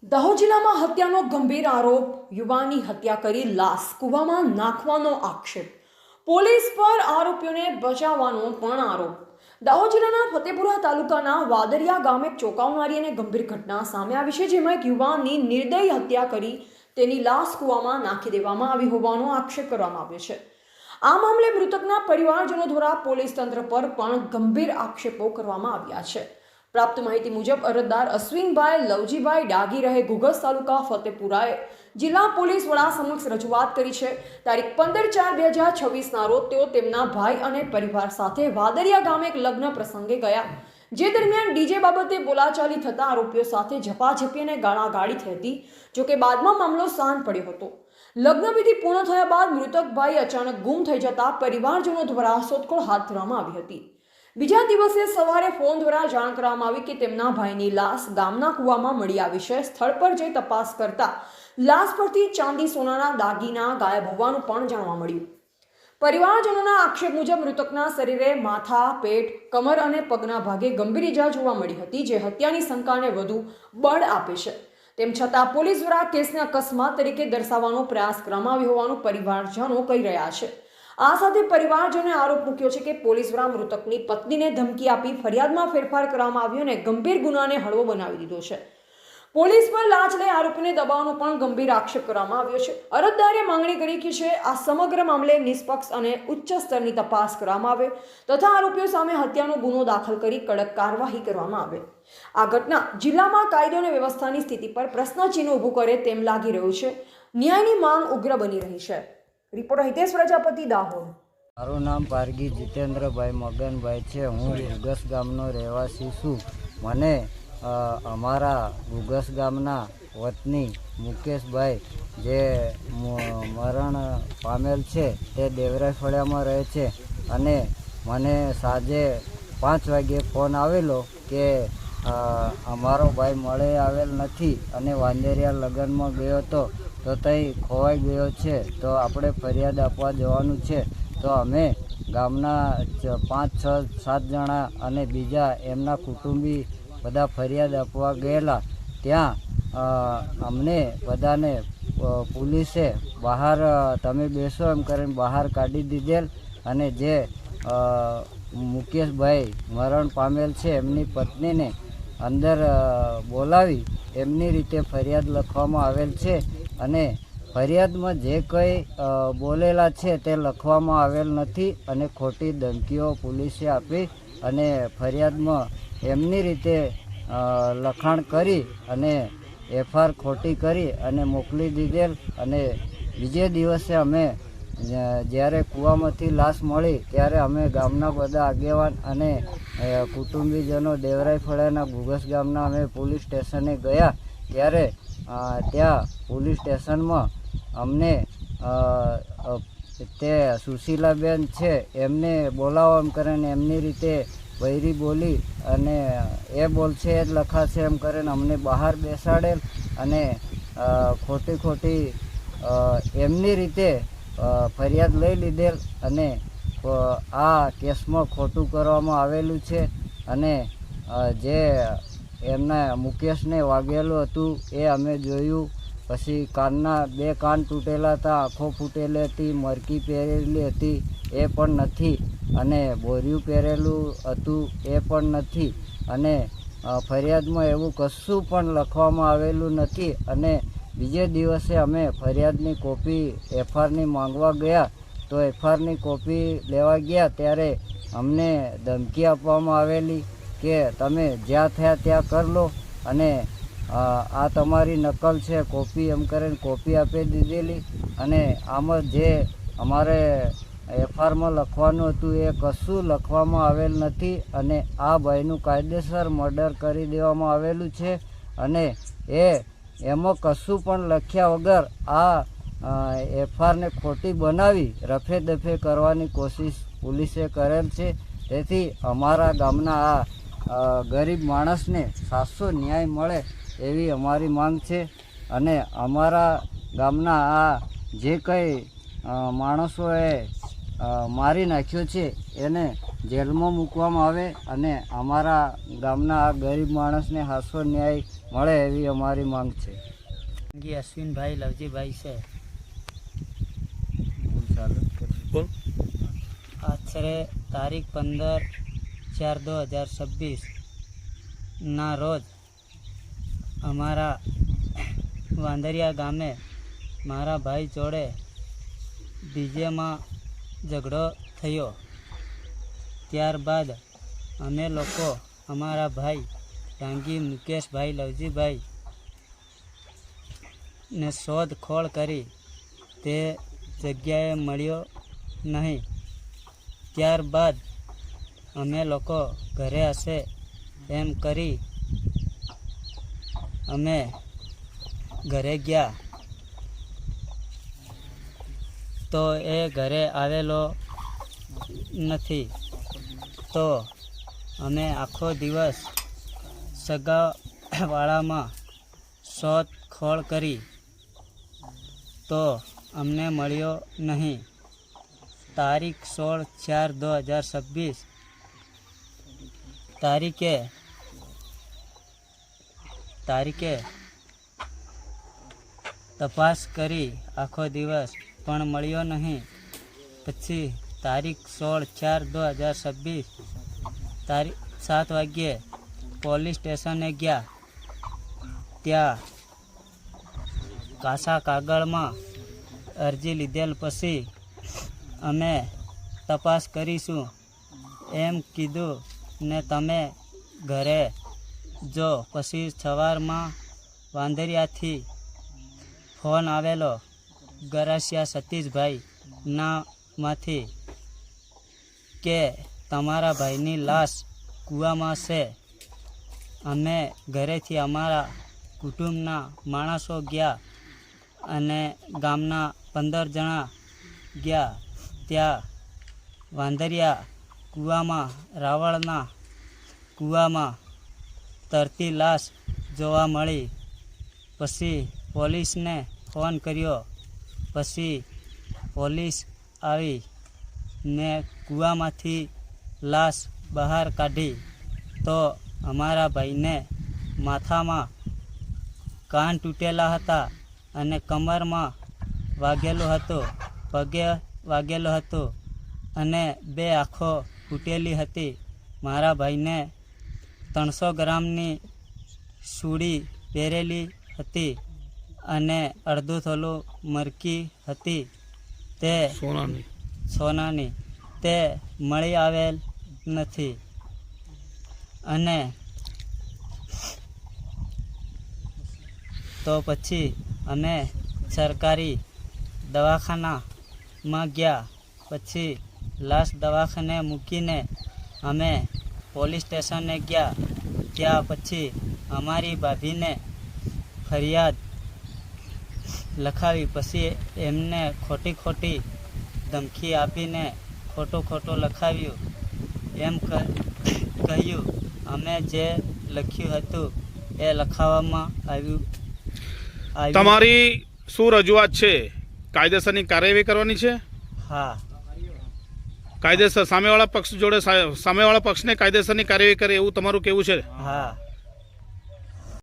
દાહોદ જિલ્લામાં હત્યાનો ગંભીર આરોપ, યુવાનની હત્યા કરી લાશ કૂવામાં નાખવાનો આક્ષેપ, પોલીસ પર આરોપીઓને બચાવવાનો પણ આરોપ। દાહોદ જિલ્લાના ફતેપુરા તાલુકાના વાદરિયા ગામે એક ચોંકાવનારી અને ગંભીર ઘટના સામે આવી છે, જેમાં એક યુવાનની નિર્દયી હત્યા કરી તેની લાશ કૂવામાં નાખી દેવામાં આવી હોવાનો આક્ષેપ કરવામાં આવ્યો છે। આ મામલે મૃતકના પરિવારજનો દ્વારા પોલીસ તંત્ર પર પણ ગંભીર આક્ષેપો કરવામાં આવ્યા છે। પ્રાપ્ત માહિતી મુજબ અરજદાર અશ્વિનભાઈ લવજીભાઈ ડાગી રહે ઘુઘસ તાલુકા ફતેપુરાએ જિલ્લા પોલીસ વડા સમક્ષ રજૂઆત કરી છે। તારીખ 15/4/2026ના રોજ તેઓ તેમના ભાઈ અને પરિવાર સાથે વાદરિયા ગામે એક લગ્ન પ્રસંગે ગયા, જે દરમિયાન ડીજે બાબતે બોલાચાલી થતા આરોપીઓ સાથે ઝપાઝપી અને ગાળાગાળી થઈ હતી। જોકે બાદમાં મામલો શાંત પડ્યો હતો। લગ્ન વિધિ પૂર્ણ થયા બાદ મૃતક ભાઈ અચાનક ગુમ થઈ જતા પરિવારજનો દ્વારા શોધખોળ હાથ ધરવામાં આવી હતી। બીજા દિવસે સવારે ફોન દ્વારા જાણ કરવામાં આવી કે તેમના ભાઈની લાશ ગામના કૂવામાં મળી આવી છે। સ્થળ પર જઈ તપાસ કરતા લાશ પરથી ચાંદી સોનાના દાગીના ગાયબ હોવાનું પણ જાણવા મળ્યું। પરિવારજનોના આક્ષેપ મુજબ મૃતકના શરીરે માથા, પેટ, કમર અને પગના ભાગે ગંભીર ઈજા જોવા મળી હતી, જે હત્યાની શંકાને વધુ બળ આપે છે। તેમ છતાં પોલીસ દ્વારા કેસને અકસ્માત તરીકે દર્શાવવાનો પ્રયાસ કરવામાં આવ્યો હોવાનું પરિવારજનો કહી રહ્યા છે। આ સાથે પરિવારજનોએ આરોપ મૂક્યો છે કે પોલીસ દ્વારા મૃતકની પત્નીને ધમકી આપી ફરિયાદમાં ફેરફાર કરવામાં આવ્યો અને ગંભીર ગુનાને હળવો બનાવી દીધો છે। પોલીસ પર લાંચ લઈ આરોપીને દબાવવાનો પણ ગંભીર આક્ષેપ કરવામાં આવ્યો છે। અરજદારે માંગણી કરી કે આ સમગ્ર મામલે નિષ્પક્ષ અને ઉચ્ચ સ્તરની તપાસ કરવામાં આવે તથા આરોપીઓ સામે હત્યાનો ગુનો દાખલ કરી કડક કાર્યવાહી કરવામાં આવે। આ ઘટના જિલ્લામાં કાયદો અને વ્યવસ્થાની સ્થિતિ પર પ્રશ્નચિહ્ન ઊભું કરે તેમ લાગી રહ્યું છે। ન્યાયની માંગ ઉગ્ર બની રહી છે। રિપોર્ટર હિતેશ પ્રજાપતિ, દાહોદ। મારું નામ પારગી જીતેન્દ્રભાઈ મગનભાઈ છે। હું ઘુઘસ ગામનો રહેવાસી છું। મને અમારા ઘુઘસ ગામના વતની મુકેશભાઈ જે મરણ પામેલ છે તે દેવરાઈ ફળિયામાં રહે છે અને મને સાંજે 5 વાગ્યે ફોન આવેલો કે અમારો ભાઈ મળે આવેલ નથી અને વાંદરિયા લગ્નમાં ગયો હતો તો ત્યાં ખોવાઈ ગયો છે, તો આપણે ફરિયાદ આપવા જવાનું છે। તો અમે ગામના 5, 6, 7 જણા અને બીજા એમના કુટુંબી બધા ફરિયાદ આપવા ગયેલા। ત્યાં અમને બધાને પોલીસે બહાર તમે બેસો એમ કરીને બહાર કાઢી દીધેલ અને જે મુકેશભાઈ મરણ પામેલ છે એમની પત્નીને અંદર બોલાવી એમની રીતે ફરિયાદ લખવામાં આવેલ છે અને ફરિયાદમાં જે કંઈ બોલેલા છે તે લખવામાં આવેલ નથી અને ખોટી ધમકીઓ પોલીસે આપી અને ફરિયાદમાં એમની રીતે લખાણ કરી અને એફઆર ખોટી કરી અને મોકલી દીધેલ। અને બીજે દિવસે અમે જ્યારે કૂવામાંથી લાશ મળી ત્યારે અમે ગામના બધા આગેવાન અને કુટુંબીજનો દેવરાઈ ફળિયાના ઘુઘસ ગામના અમે પોલીસ સ્ટેશને ગયા। ત્યારે ત્યાં પોલીસ સ્ટેશનમાં અમને તે સુશીલાબેન છે એમને બોલાવો એમ કરીને એમની રીતે બૈરી બોલી અને એ બોલશે એ જ લખાશે એમ કરીને અમને બહાર બેસાડેલ અને ખોટી એમની રીતે ફરિયાદ લઈ લીધેલ અને આ કેસમાં ખોટું કરવામાં આવેલું છે અને જે એમના મુકેશને વાગેલું હતું એ અમે જોયું। પછી કાનના 2 કાન તૂટેલા હતા, આંખો ફૂટેલી હતી, મરકી પહેરેલી હતી એ પણ નથી અને બોરિયું પહેરેલું હતું એ પણ નથી અને ફરિયાદમાં એવું કશું પણ લખવામાં આવેલું નથી। અને બીજે દિવસે અમે ફરિયાદની કોપી એફઆરની માંગવા ગયા તો એફઆરની કોપી લેવા ગયા ત્યારે અમને ધમકી આપવામાં આવેલી કે તમે જ્યાં થયા ત્યાં કરી લો અને આ તમારી નકલ છે કોપી એમ કરીને કોપી આપી દીધેલી અને આમાં જે અમારે એફઆરમાં લખવાનું હતું એ કશું લખવામાં આવેલ નથી અને આ ભાઈનું કાયદેસર મર્ડર કરી દેવામાં આવેલું છે અને એમાં કશું પણ લખ્યા વગર આ એફઆરને ખોટી બનાવી રફે દફે કરવાની કોશિશ પોલીસે કરેલ છે। તેથી અમારા ગામના આ ગરીબ માણસને સાચો ન્યાય મળે એવી અમારી માંગ છે અને અમારા ગામના આ જે કંઈ માણસોએ મારી નાખ્યો છે એને જેલમાં મૂકવામાં આવે અને અમારા ગામના આ ગરીબ માણસને હાસો ન્યાય મળે એવી અમારી માંગ છે. અશ્વિનભાઈ લવજીભાઈ છે. આશરે તારીખ 15/4/2026 ના રોજ અમારા વાંદરિયા ગામે મારા ભાઈ જોડે ડીજેમાં ઝઘડો થયો. ત્યારબાદ અમે લોકો અમારા ભાઈ ડાંગી મુકેશભાઈ લવજીભાઈ ને શોધખોળ કરી તે જગ્યાએ મળ્યો નહીં. ત્યારબાદ અમે લોકો ઘરે હશે એમ કરી અમે ઘરે ગયા તો એ ઘરે આવેલો નથી. તો અમે આખો દિવસ સગાવાળામાં શોધખોળ કરી તો અમને મળ્યો નહીં. તારીખ 16/4/2026 તારીખે તપાસ કરી આખો દિવસ પણ મળ્યો નહીં. પછી તારીખ 16/4/2026 7 વાગ્યે પોલીસ સ્ટેશને ગયા. ત્યાં કાસા કાગળમાં અરજી લીધેલ પછી અમે તપાસ કરીશું એમ કીધું ને તમે ઘરે જો. પછી સવારમાં વાંદરિયાથી ફોન આવેલો ગરાસિયા સતીશભાઈ નામાંથી કે તમારા ભાઈની લાશ કૂવામાં છે. અમે ઘરેથી અમારા કુટુંબના માણસો ગયા અને ગામના 15 જણા ગયા. ત્યાં વાંદરિયા કૂવામાં રાવળના કૂવામાં તરતી લાશ જોવા મળી. પછી પોલીસને ફોન કર્યો. પછી પોલીસ આવી ને કૂવામાંથી લાશ બહાર કાઢી તો અમારા ભાઈને માથામાં કાન તૂટેલા હતા અને કમરમાં વાગેલો હતો, પગે વાગેલો હતો અને 2 આંખો ફૂટેલી હતી. મારા ભાઈને 300 ગ્રામની સૂડી પહેરેલી હતી અને અડધું થોલું મરકી હતી તે સોનાની તે મળી આવેલ નથી. અને તો પછી અમે સરકારી દવાખાનામાં ગયા. પછી લાશ દવાખાને મૂકીને અમે પોલીસ સ્ટેશને ગયા. ત્યાં પછી અમારી ભાભીને ફરિયાદ લખાવી. પછી એમને ખોટી ધમકી આપીને ખોટું લખાવ્યું. એમ કહ્યું અમે જે લખ્યું હતું એ લખાવવામાં આવ્યું. તમારી શું રજૂઆત છે? કાયદેસરની કાર્યવાહી કરવાની છે? હા. કાયદેસર સામેવાળા પક્ષને કાયદેસરની કાર્યવાહી કરે એવું તમારું કહેવું છે? હા.